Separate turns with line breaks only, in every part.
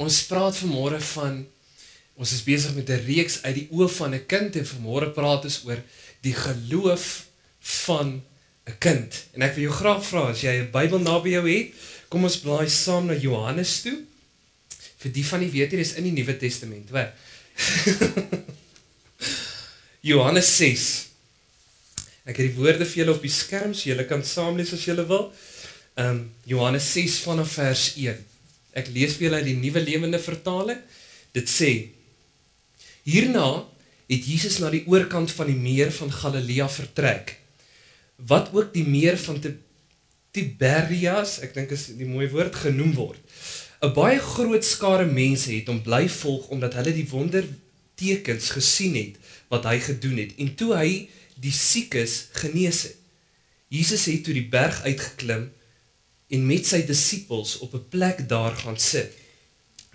Ons praat vanmôre van, ons is besig met 'n reeks uit die oë van 'n kind en vanmôre praat ons oor die geloof van 'n kind. En ek wil jou graag vra, as jy 'n Bybel naby jou het, kom ons blaai saam na Johannes toe. Vir die van die weet hier is in die Nuwe Testament, hoor. Johannes 6. Ek het die woorde vir julle op die skerm, so julle kan saamlees as julle wil. Johannes 6 vanaf vers 1. Ek lees vir julle uit die Nuwe Lewende Vertaling. Dit sê: Hierna het Jesus na die oorkant van die meer van Galilea vertrek, wat ook die meer van Tiberias, ek dink is die mooi woord, genoem word. 'n Baie groot skare mense het hom bly volg, omdat hulle die wondertekens gesien het, wat hy gedoen het, en toe hy die siekes genees het. Jesus het toe die berg uitgeklim, en met sy disippels op 'n plek daar gaan sit.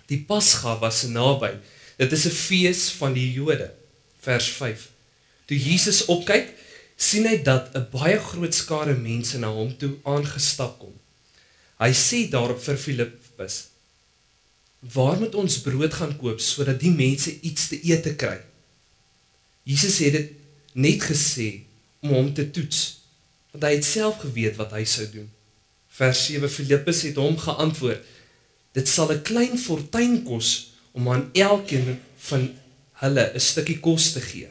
Die Pasga was naby. Dit is 'n fees van die Jode. Vers 5. Toe Jesus opkyk, sien hy dat 'n baie groot skare mense na hom toe aangestap kom. Hy sê daarop vir Filippus: Waar moet ons brood gaan koop, sodat die mense iets te eet te kry? Jesus het dit net gesê om hom te toets, want hy het self geweet wat hy sou doen. Vers 7, Filippus het hom geantwoord: Dit sal 'n klein fortuin kos om aan elkeen van hulle 'n stukkie kos te gee.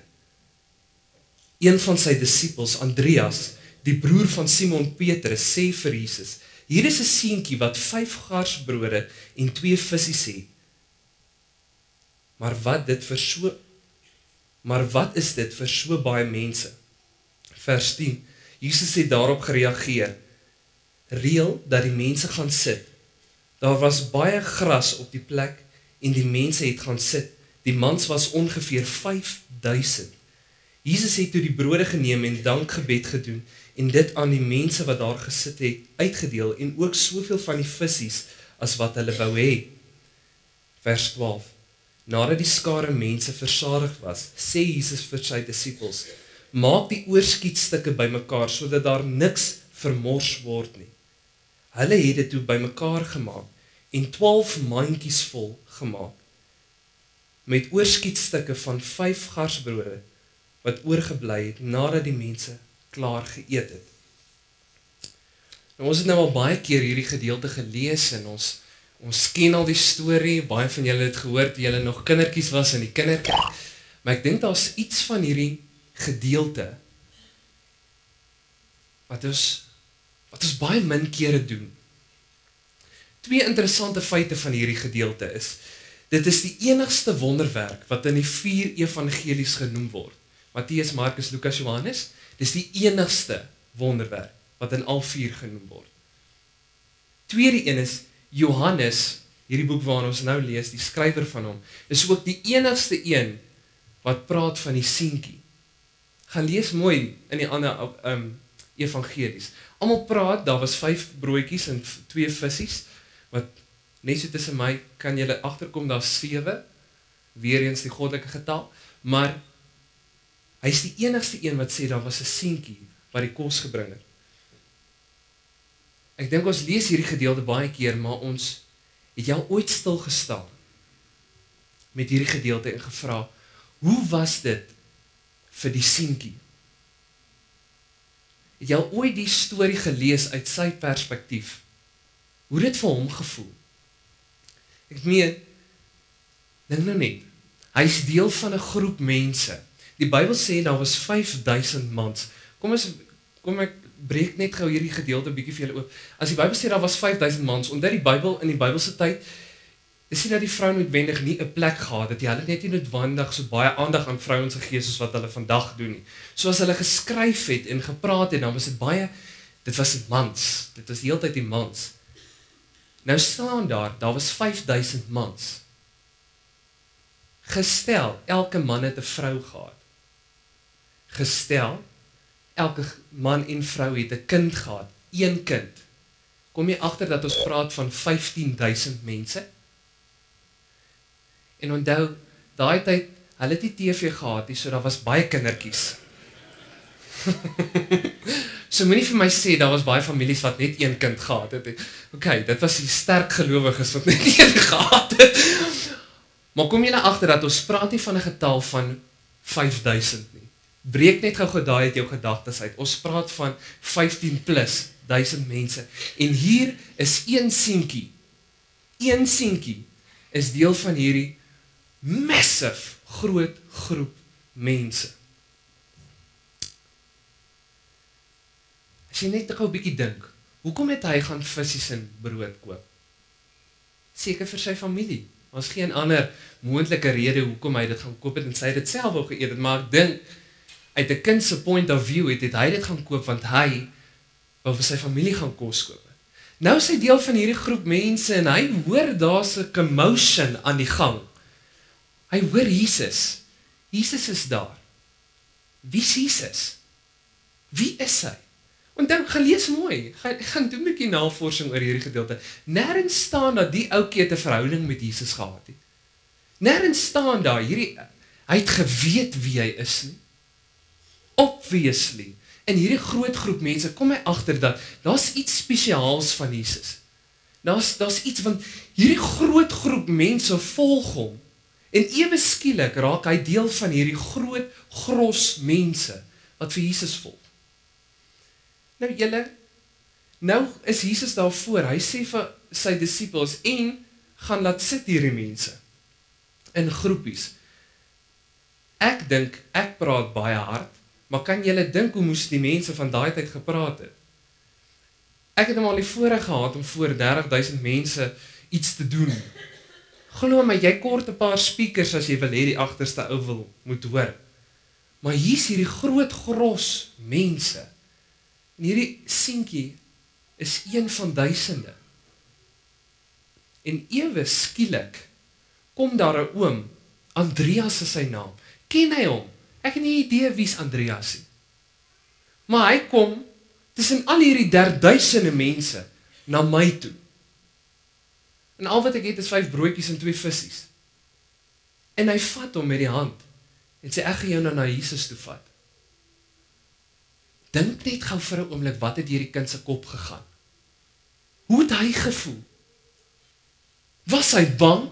Een van sy disippels, Andreas, die broer van Simon Petrus, sê vir Jesus: Hier is 'n seentjie wat 5 garsbrode en 2 visse het. Maar wat is dit vir so baie mense? Vers 10. Jesus het daarop gereageer: Reël dat die mense gaan sit. Daar was baie gras op die plek en die mense het gaan sit. Die mans was ongeveer 5000. Jesus het toe die brode geneem en dankgebed gedoen en dit aan die mense wat daar gesit het uitgedeel, en ook soveel van die visse as wat hulle wou hê. Vers 12. Nadat die skare mense versadig was, sê Jesus vir sy disippels: Maak die oorskietstukke bymekaar, sodat daar niks vermors word nie. Hulle het dit toe bymekaar gemaak en 12 mandjies vol gemaak, met oorskietstukke van 5 garsbrode wat oorgebly het nadat die mense klaar geëet het. Nou, ons het nou al baie keer hierdie gedeelte gelees en ons ken al die storie. Baie van julle het gehoor toe julle nog kindertjies was in die kinderkerk. Maar ek dink daar's iets van hierdie gedeelte wat ons baie min kere doen. 2 interessante feite van hierdie gedeelte is: dit is die enigste wonderwerk wat in die 4 evangelies genoem word. Matteus, Markus, Lukas, Johannes. Dis die enigste wonderwerk wat in al 4 genoem word. Tweede een is Johannes, hierdie boek waarin ons nou lees, die skrywer van hom, is ook die enigste een wat praat van die seentjie. Gaan lees mooi in die ander evangelies. Almal praat, daar was 5 broodjies en 2 visse, wat net so tussen my kan julle agterkom, daar's 7, weer eens die goddelike getal, maar hy is die enigste een wat sê daar was 'n seentjie wat die kos gebring het. Ek dink ons lees hierdie gedeelte baie keer, maar ons het jy al ooit stil gestaan met hierdie gedeelte en gevra: hoe was dit vir die seentjie? Het jy al ooit die storie gelees uit sy perspektief? Hoe het dit vir hom gevoel? Ek meen, dink nou net, hy is deel van 'n groep mense. Die Bybel sê daar was 5000 mans. Kom ek breek net gou hierdie gedeelte 'n bietjie vir julle oop. As die Bybel sê daar was 5000 mans, omdat die Bybel in die Bybelse tyd is nie dat die vrou noodwendig nie 'n plek gehad het. Hulle het net nie noodwendig so baie aandag aan vrouens gegee soos wat hulle vandag doen nie. So as hulle geskryf het en gepraat het, dan was dit baie, dit was mans. Dit was die hele tyd die mans. Nou staan daar was 5000 mans. Gestel, elke man het 'n vrou gehad. Gestel, elke man en vrou het 'n kind gehad. 1 kind. Kom jy agter dat ons praat van 15000 mense? En onthou, daai tyd, hulle het nie TV gehad nie, so daar was baie kindertjies. So moenie vir my sê, daar was baie families wat net een kind gehad het. Okay, dit was die sterk gelowiges wat net een gehad het. Maar kom julle agter dat ons praat nie van 'n getal van 5000 nie. Breek net gou daai uit jou gedagtes uit. Ons praat van 15 plus 1000 mense. En hier is een seentjie. Een seentjie is deel van hierdie massive groot groep mense. As jy net gou 'n bietjie dink, hoekom het hy gaan visse en brood koop? Seker vir sy familie. Ons geen ander moontlike rede hoekom hy dit gaan koop het en sy het dit self ook geëet het, maar ek dink uit 'n kind se point of view het hy dit gaan koop want hy wou vir sy familie gaan kos koop. Nou is hy deel van hierdie groep mense en hy hoor daar's 'n commotion aan die gang. Hy hoor Jesus. Jesus is daar. Wie is Jesus? Wie is hy? Want dan gaan lees mooi, gaan doen 'n bietjie navorsing oor hierdie gedeelte. Nêrens staan dat die ouetjie 'n verhouding met Jesus gehad het. Nêrens staan daar hy het geweet wie hy is nie. Obviously, in hierdie groot groep mense kom hy agter dat daar's iets spesiaals van Jesus. Daar's iets want hierdie groot groep mense volg hom. En ewe skielik raak hy deel van hierdie groot gros mense wat vir Jesus volg. Nou julle, nou is Jesus daar voor, hy sê vir sy disippels, en gaan laat sit hierdie mense, in groepies. Ek dink, ek praat baie hard, maar kan julle dink hoe moes die mense van daai tyd gepraat het? Ek het hom al die voorreg gehad om voor 30,000 mense iets te doen. Glo my, jy kort 'n paar speakers as jy wil hê die agterste ou moet hoor. Maar hier's hierdie groot gros mense. En hierdie seentjie is een van duisende. En ewe skielik kom daar 'n oom, Andreas is sy naam. Ken hy hom? Ek het nie idee wie's Andreas nie. Maar hy kom tussen al hierdie 3000 mense na my toe. En al wat ek het is 5 broodjies en 2 vissies. En hy vat hom met die hand en sê ek gaan jou nou na Jesus toe vat. Dink net gou vir 'n oomblik wat het hierdie kind se kop gegaan. Hoe het hy gevoel? Was hy bang?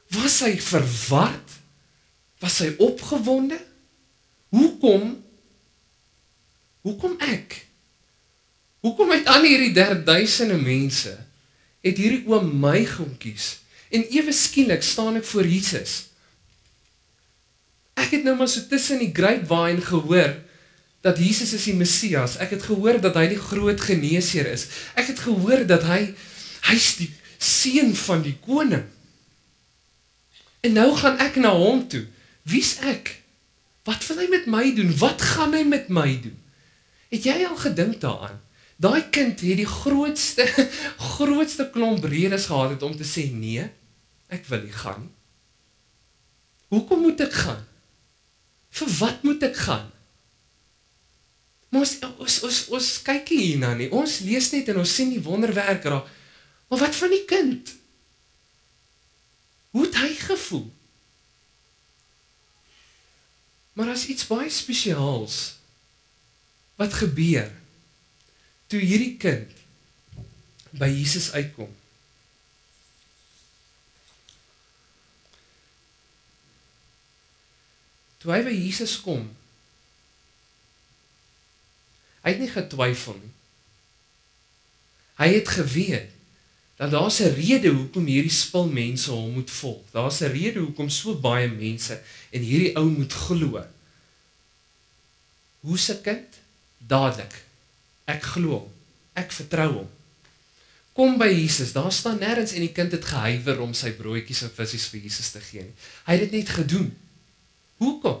Was hy verward? Was hy opgewonde? Hoekom ek? Hoekom uit al hierdie 3000 mense het hierdie oom my gaan kies? En ewe skielik staan ek voor Jesus. Ek het nou maar so tussen die grapevine gehoor dat Jesus is die Messias. Ek het gehoor dat hy die groot geneesheer is. Ek het gehoor dat hy's die seun van die koning. En nou gaan ek na hom toe. Wie's ek? Wat wil hy met my doen? Wat gaan hy met my doen? Het jy al gedink daaraan? Daai kind het die grootste klomp redes gehad het om te sê nee, ek wil nie gaan nie. Hoekom moet ek gaan? Vir wat moet ek gaan? Maar ons kyk hierna nie. Ons lees net en ons sien die wonderwerk raak. Maar wat van die kind? Hoe het hy gevoel? Maar as iets baie spesiaals wat gebeur toe hierdie kind by Jesus uitkom. Toe hy by Jesus kom, hy het nie getwyfel nie. Hy het geweet dat daar's 'n rede hoekom hierdie spul mense hom moet volg. Daar's 'n rede hoekom so baie mense en hierdie ou moet glo. Hoe se kind? Dadelik. Ek glo hom. Ek vertrou hom. Kom by Jesus, daar staan nêrens en die kind het gehuiwer om sy broodjies en visse vir Jesus te gee nie. Hy het dit net gedoen. Hoekom?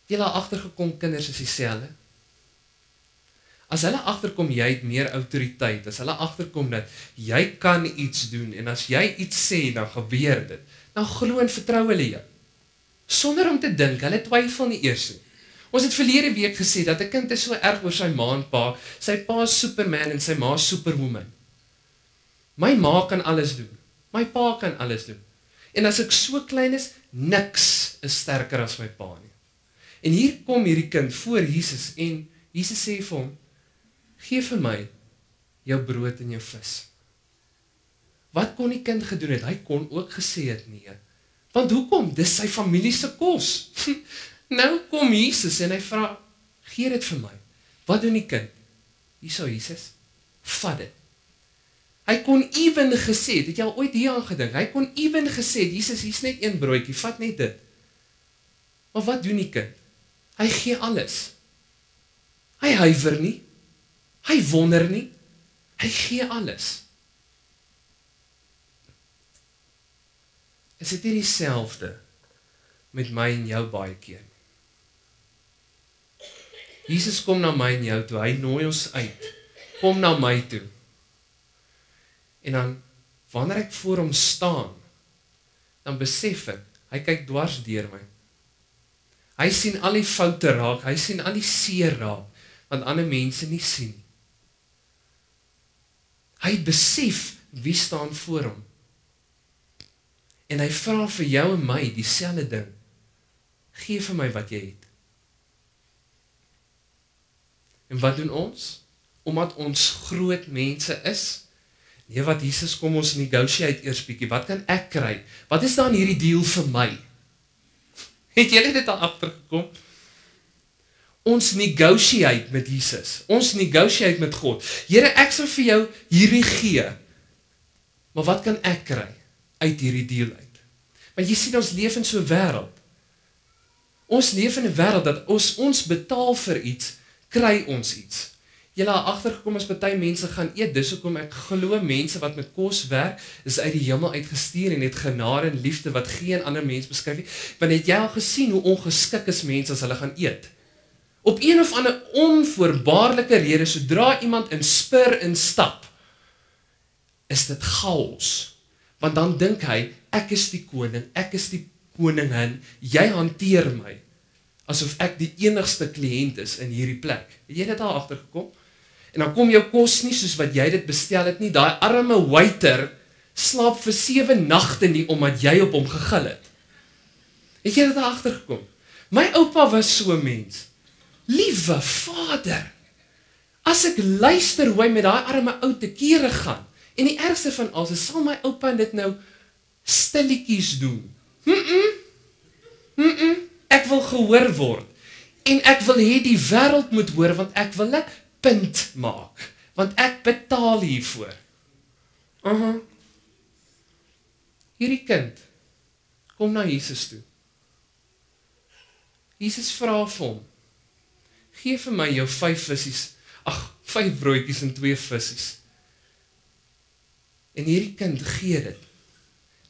Jy het agtergekom kinders is dieselfde. As hulle agterkom jy het meer autoriteit, as hulle agterkom dat jy kan iets doen en as jy iets sê dan gebeur dit, dan glo en vertrou hulle jou. Sonder om te dink, hulle twyfel nie eers nie. Ons het verlede week gesê dat 'n kind is so erg oor sy ma en pa, sy pa is Superman en sy ma is Superwoman. My ma kan alles doen, my pa kan alles doen. En as ek so klein is, niks is sterker as my pa nie. En hier kom hierdie kind voor Jesus en Jesus sê vir hom, gee vir my jou brood en jou vis. Wat kon die kind gedoen het? Hy kon ook gesê het nee. Want hoekom? Dis sy familie se kos. Nou kom Jesus en hy vra, gee dit vir my. Wat doen die kind? Hierso Jesus, vat dit. Hy kon ewen gesê, het jy al ooit hieraan gedink? Hy kon ewen gesê, Jesus, hier's net een broodjie, vat net dit. Maar wat doen die kind? Hy gee alles. Hy huiwer nie. Hy wonder nie. Hy gee alles. Is dit nie dieselfde met my en jou baie keer? Jesus kom na my en jou toe, hy nooi ons uit. Kom na my toe. En dan, wanneer ek voor hom staan, dan besef ek, hy kyk dwars deur my. Hy sien al die foute raak, hy sien al die seer raak, wat ander mense nie sien. Hy besef wie staan voor hom. En hy vra vir jou en my dieselfde ding. Gee vir my wat jy het. En wat doen ons? Omdat ons groot mense is? Nee, wat Jesus kom ons negotiate eers bietjie. Wat kan ek kry? Wat is dan hierdie deal vir my? Het julle dit al agtergekom? Ons negotiate met Jesus. Ons negotiate met God. Here, ek sal vir jou hierdie gee. Maar wat kan ek kry uit hierdie deal uit? Want jy sien, ons leef in so 'n wêreld. Ons leef in 'n wêreld dat ons betaal vir iets, kry ons iets. Julle het agtergekom as party mense gaan eet, dis hoekom ek glo mense wat met kos werk, is uit die hemel uitgestuur en het genade en liefde wat geen ander mens beskryf nie. Want het jy al gesien hoe ongeskik is mense as hulle gaan eet? Op een of ander onvoorbaarlike rede, sodra iemand in spur en stap, is dit chaos. Want dan dink hy, ek is die koning, ek is die koningin, jy hanteer my, asof ek die enigste kliënt is in hierdie plek. Het jy dit al agtergekom? En dan kom jou kos nie soos wat jy dit bestel het nie, daai arme waiter slaap vir 7 nagte nie, omdat jy op hom gegil het. Het jy dit al agtergekom? My oupa was so 'n mens. Liewe Vader, as ek luister hoe hy met daai arme ou te kere gaan, en die ergste van alles, sal my oupa dit nou stilletjies doen. Ek wil gehoor word, en ek wil hê die wêreld moet hoor, want ek wil 'n punt maak, want ek betaal hiervoor. Hierdie kind kom na Jesus toe. Jesus vra vir hom, gee vir my jou 5 visies, 5 broodjies en 2 visies. En hierdie kind gee dit.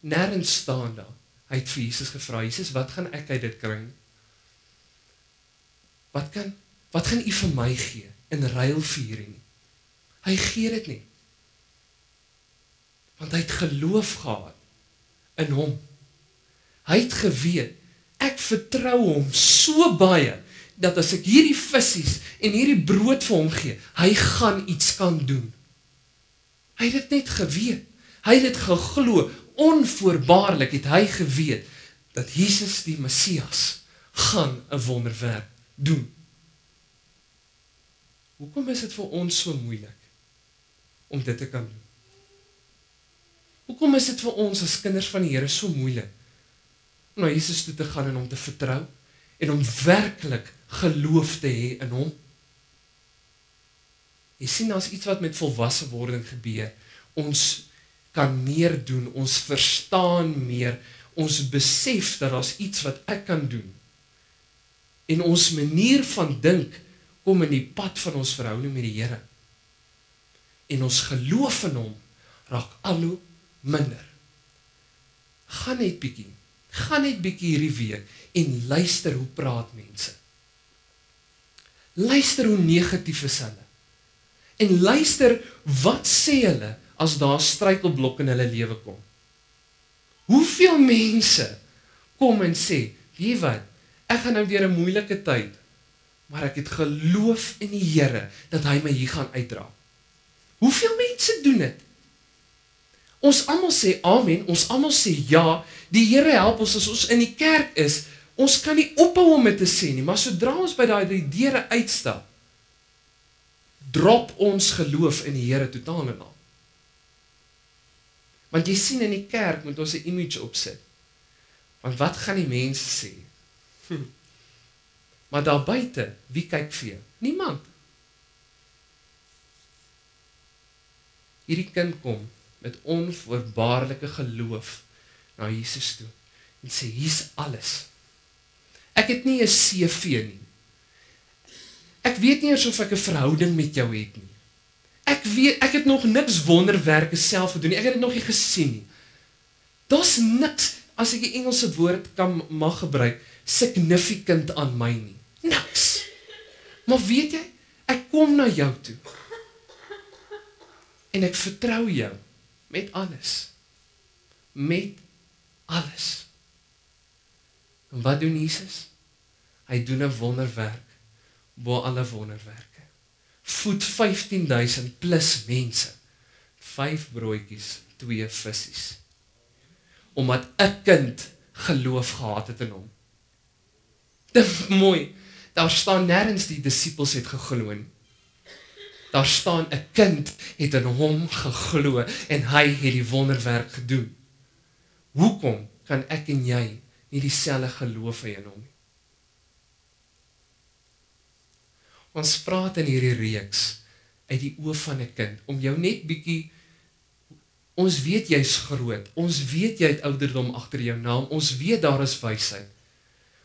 Nêrens staan daar. Hy het vir Jesus gevra, Jesus, wat gaan ek uit dit kry? Wat gaan u vir my gee in ruil vir hierdie nie? Hy gee dit nie. Want hy het geloof gehad in hom. Hy het geweet, ek vertrou hom so baie, dat as ek hierdie visies en hierdie brood vir hom gee, hy gaan iets kan doen. Hy het dit net geweet. Hy het dit geglo. Onvoorbaarlik het hy geweet dat Jesus die Messias gaan 'n wonderwerk doen. Hoekom is dit vir ons so moeilik om dit te kan doen? Hoekom is dit vir ons as kinders van die Here so moeilik om na Jesus toe te gaan en hom te vertrou en om werklik geloof te hê in hom? Jy sien, daar's iets wat met volwasse wording gebeur. Ons kan meer doen, ons verstaan meer, ons besef dat daar's iets wat ek kan doen. En ons manier van dink kom in die pad van ons verhouding met die Here. En ons geloof in hom raak al hoe minder. Gaan net bietjie hierdie week en luister hoe praat mense. Luister hoe negatief is hulle. En luister wat sê hulle as daar struikelblok in hulle lewe kom. Hoeveel mense kom en sê, weet wat, ek gaan nou deur 'n moeilike tyd, maar ek het geloof in die Here, dat hy my hier gaan uitdra. Hoeveel mense doen dit? Ons almal sê amen, ons almal sê ja, die Here help ons as ons in die kerk is, ons kan nie ophou om dit te sê nie, maar sodra ons by daai deure uitstap, drop ons geloof in die Here totaal en al. Want jy sien in die kerk moet ons 'n image opsit. Want wat gaan die mense sê? Maar daar buite, wie kyk vir jou? Niemand. Hierdie kind kom met onvoorwaardelike geloof na Jesus toe en sê, hier's alles. Ek het nie 'n CV nie. Ek weet nie eers of ek 'n verhouding met jou het nie. Ek het nog niks wonderwerke self gedoen nie. Ek het dit nog nie gesien nie. Daar's niks, as ek die Engelse woord mag gebruik, significant aan my nie. Niks. Maar weet jy, ek kom na jou toe. En ek vertrou jou met alles. Met alles. En wat doen Jesus? Hy doen 'n wonderwerk bo alle wonderwerke. Voed 15,000 plus mense. 5 broodjies, 2 visse. Omdat 'n kind geloof gehad het in hom. Dit mooi. Daar staan nêrens die disippels het geglo nie. Daar staan 'n kind het in hom geglo en hy het die wonderwerk gedoen. Hoekom kan ek en jy nie dieselfde geloof hê in hom nie? Ons praat in hierdie reeks uit die oë van 'n kind, om jou net bietjie, ons weet jy's groot, ons weet jy het ouderdom agter jou naam, ons weet daar is wysheid,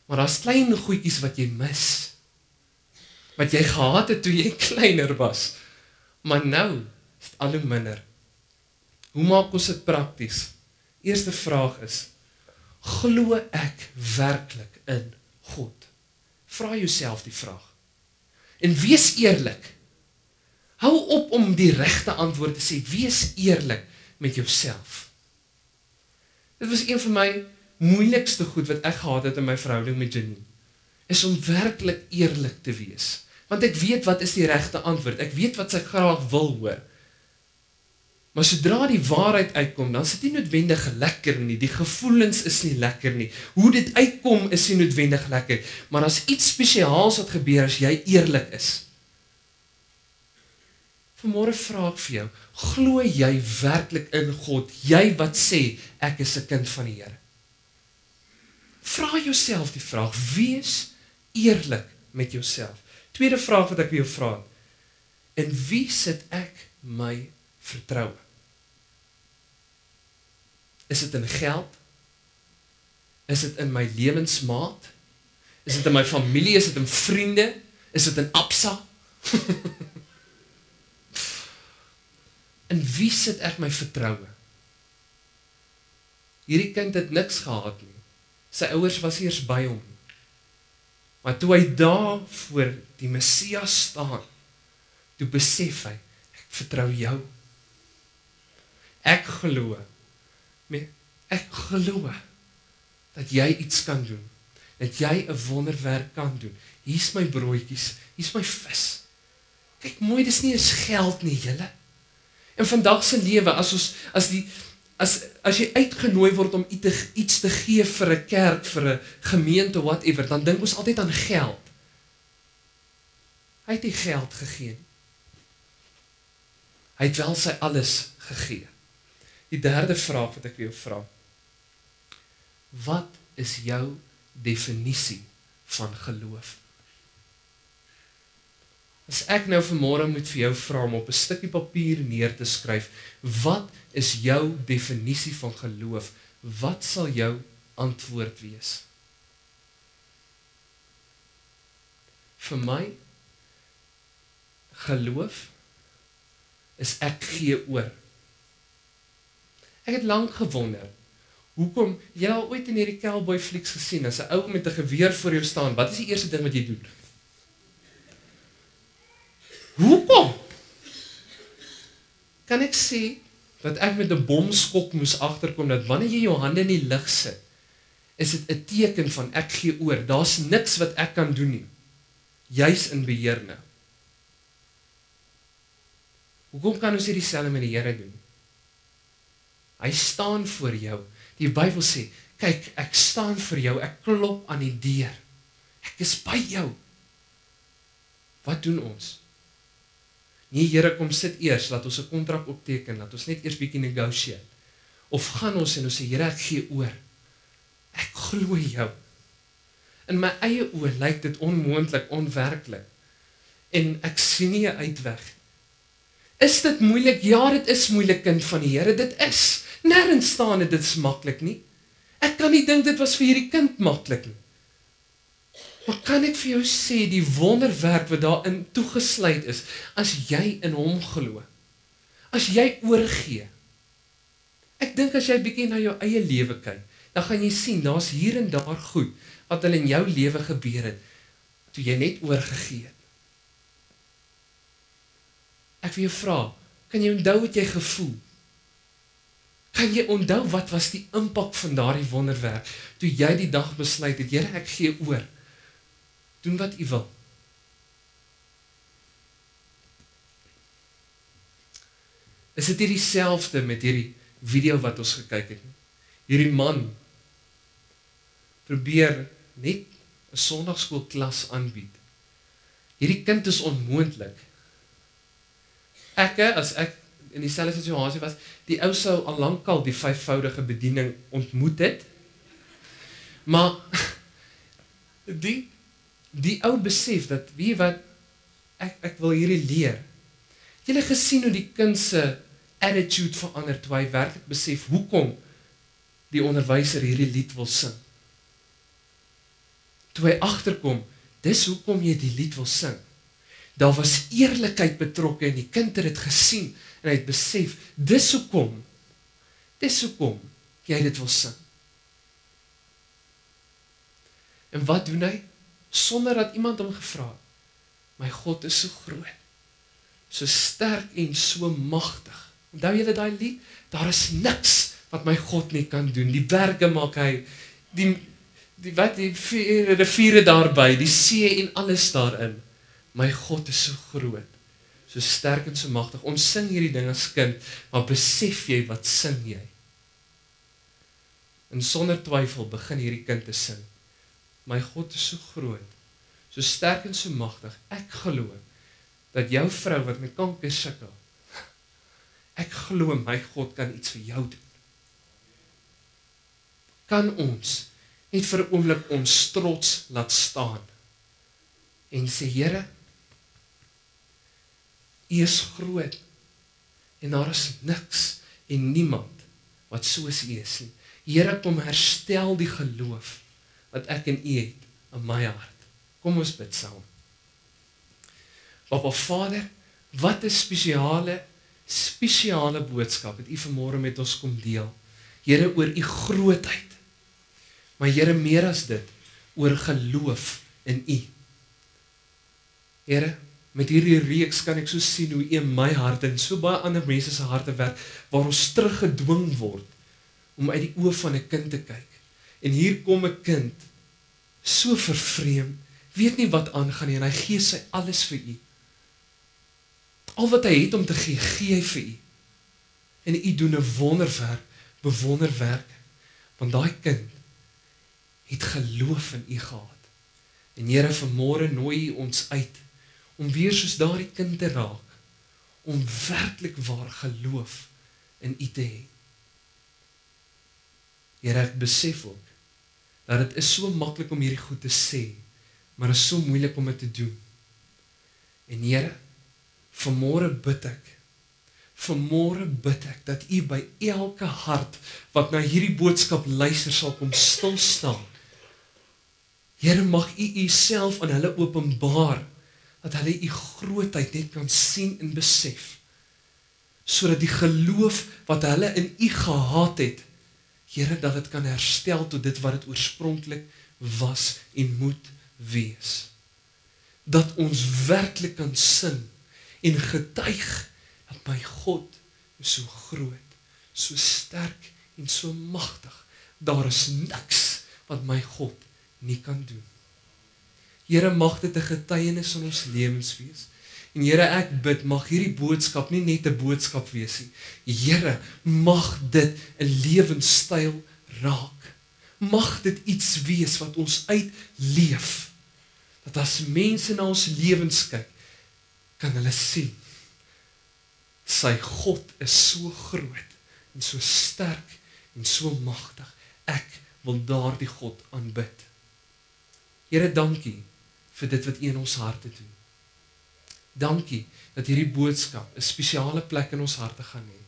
maar daar's klein goedjies wat jy mis, wat jy gehad het toe jy kleiner was, maar nou is dit al hoe minder. Hoe maak ons dit prakties? Eerste vraag is, glo ek werklik in God? Vra jouself die vraag. En wees eerlik. Hou op om die regte antwoord te sê. Wees eerlik met jouself. Dit was een van my moeilikste goed wat ek gehad het in my verhouding met Janine. Is om werklik eerlik te wees. Want ek weet wat is die regte antwoord. Ek weet wat sy graag wil hoor. Maar sodra die waarheid uitkom, dan is dit nie noodwendig lekker nie. Die gevoelens is nie lekker nie. Hoe dit uitkom is nie noodwendig lekker. Maar as iets spesiaals wat gebeur as jy eerlik is. Vanmôre vra ek vir jou, glo jy werklik in God? Jy wat sê, ek is 'n kind van die Here. Vra jouself die vraag, wees eerlik met jouself. Tweede vraag wat ek vir jou vra, in wie sit ek my vertroue? Is dit in geld? Is dit in my lewensmaat? Is dit in my familie? Is dit in vriende? Is dit in Absa? In wie sit ek my vertroue? Hierdie kind het niks gehad nie. Sy ouers was eers by hom. Maar toe hy daar voor die Messias staan, toe besef hy, ek vertrou jou. Ek glo dat jy iets kan doen, dat jy 'n wonderwerk kan doen. Hier's my broodjies, hier's my vis. Kyk mooi, dis nie eens geld nie, julle. In vandag se lewe, as jy uitgenooi word om iets te gee vir 'n kerk, vir 'n gemeente, whatever, dan dink ons altyd aan geld. Hy het nie geld gegee nie. Hy het wel sy alles gegee. Die derde vraag wat ek vir jou vra. Wat is jou definisie van geloof? As ek nou vanmôre moet vir jou vra om op 'n stukkie papier neer te skryf, wat is jou definisie van geloof? Wat sal jou antwoord wees? Vir my, geloof is ek gee oor. Ek het lank gewonder, hoekom, jy al ooit in hierdie cowboy flieks gesien, as 'n ou met 'n geweer voor jou staan, wat is die eerste ding wat jy doen? Hoekom? Kan ek sê, dat ek met 'n bomskok moes agterkom, dat wanneer jy jou hande in die lug sit, is dit 'n teken van ek gee oor, daar's niks wat ek kan doen nie, jy's in beheer nou. Hoekom kan ons nie dieselfde met die Here doen? Hy staan voor jou. Die Bybel sê, kyk, ek staan vir jou, ek klop aan die deur. Ek is by jou. Wat doen ons? Nee, Here, kom sit eers, laat ons 'n kontrak opteken, laat ons net eers bietjie negotiate. Of gaan ons en ons sê, Here, ek gee oor. Ek glo jou. In my eie oë lyk dit onmoontlik, onwerklik. En ek sien nie 'n uitweg. Is dit moeilik? Ja, dit is moeilik, kind van die Here. Dit is. Nêrens staan dit is maklik nie. Ek kan nie dink dit was vir hierdie kind maklik nie. Maar kan ek vir jou sê, die wonderwerk wat daarin toegesluit is, as jy in hom glo, as jy oorgee. Ek dink as jy bietjie na jou eie lewe kyk, dan gaan jy sien, daar's hier en daar goed, wat in jou lewe gebeur het, toe jy net oorgegee het. Ek wil jou vra, kan jy onthou wat jy gevoel? Kan jy onthou wat was die impak van daardie wonderwerk, toe jy die dag besluit het, Here, ek gee oor. Doen wat U wil. Is dit hier dieselfde met hierdie video wat ons gekyk het? Hierdie man probeer net 'n sonndagskoolklas aanbied. Hierdie kind is onmoontlik. As ek in dieselfde situasie was, die ou sou al lankal die 5voudige bediening ontmoet het, maar die ou besef dat, wie wat, ek wil hierdie leer. Julle gesien hoe die kind se attitude verander, toe hy werklik besef, hoekom die onderwyser hierdie lied wil sing. Toe hy agterkom, dis hoekom jy die lied wil sing. Daar was eerlikheid betrokke en die kind het dit gesien en hy het besef, dis hoekom jy dit wil sing. En wat doen hy? Sonder dat iemand hom gevra het. My God is so groot, so sterk en so magtig. Onthou julle daai lied? Daar is niks wat my God nie kan doen. Die berge maak hy, die riviere daarby, die see en alles daarin. My God is so groot, so sterk en so magtig. Ons sing hierdie ding as kind, maar besef jy wat sing jy? En sonder twyfel begin hierdie kind te sing. My God is so groot, so sterk en so magtig. Ek glo dat jou vrou wat met kanker sukkel, ek glo my God kan iets vir jou doen. Kan ons net vir 'n oomblik ons trots laat staan en sê, Here, U is groot en daar is niks en niemand wat soos U is nie. Here, kom herstel die geloof wat ek en U het in my hart. Kom ons bid saam. Papa Vader, wat 'n spesiale boodskap het U vanmôre met ons kom deel. Here, oor U grootheid. Maar Here, meer as dit, oor geloof in U. Here, met hierdie reeks kan ek so sien hoe U in my hart en so baie ander mense se harte werk, waar ons teruggedwing word om uit die oë van 'n kind te kyk. En hier kom 'n kind, so vervreemd, weet nie wat aangaan nie, en hy gee sy alles vir U. Al wat hy het om te gee, gee hy vir U. En U doen 'n wonderwerk, bewonderwerk, want daai kind het geloof in U gehad. En Here, vanmôre nooi U ons uit, om weer soos daardie kind te raak, om werklik waar geloof in U te hê. Here, ek besef ook, dat het is so maklik om hierdie goed te sê, maar is so moeilik om dit te doen. En Here, vanmôre bid ek, dat U by elke hart, wat na hierdie boodskap luister, sal kom stil staan. Here, mag U Uself aan hulle openbaar, dat hulle U grootheid net kan sien en besef, sodat die geloof wat hulle in U gehad het, Here, dat dit kan herstel tot dit wat dit oorspronklik was en moet wees. Dat ons werklik kan sing en getuig dat my God is so groot, so sterk en so magtig. Daar is niks wat my God nie kan doen. Here, mag dit 'n getuienis in ons lewens wees. En Here, ek bid, mag hierdie boodskap nie net 'n boodskap wees nie. Here, mag dit 'n lewenstyl raak. Mag dit iets wees wat ons uitleef. Dat as mense na ons lewens kyk, kan hulle sien, Sy God is so groot en so sterk en so magtig. Ek wil daardie God aanbid. Here, dankie vir dit wat U in ons harte doen. Dankie dat hierdie boodskap 'n spesiale plek in ons harte gaan hê.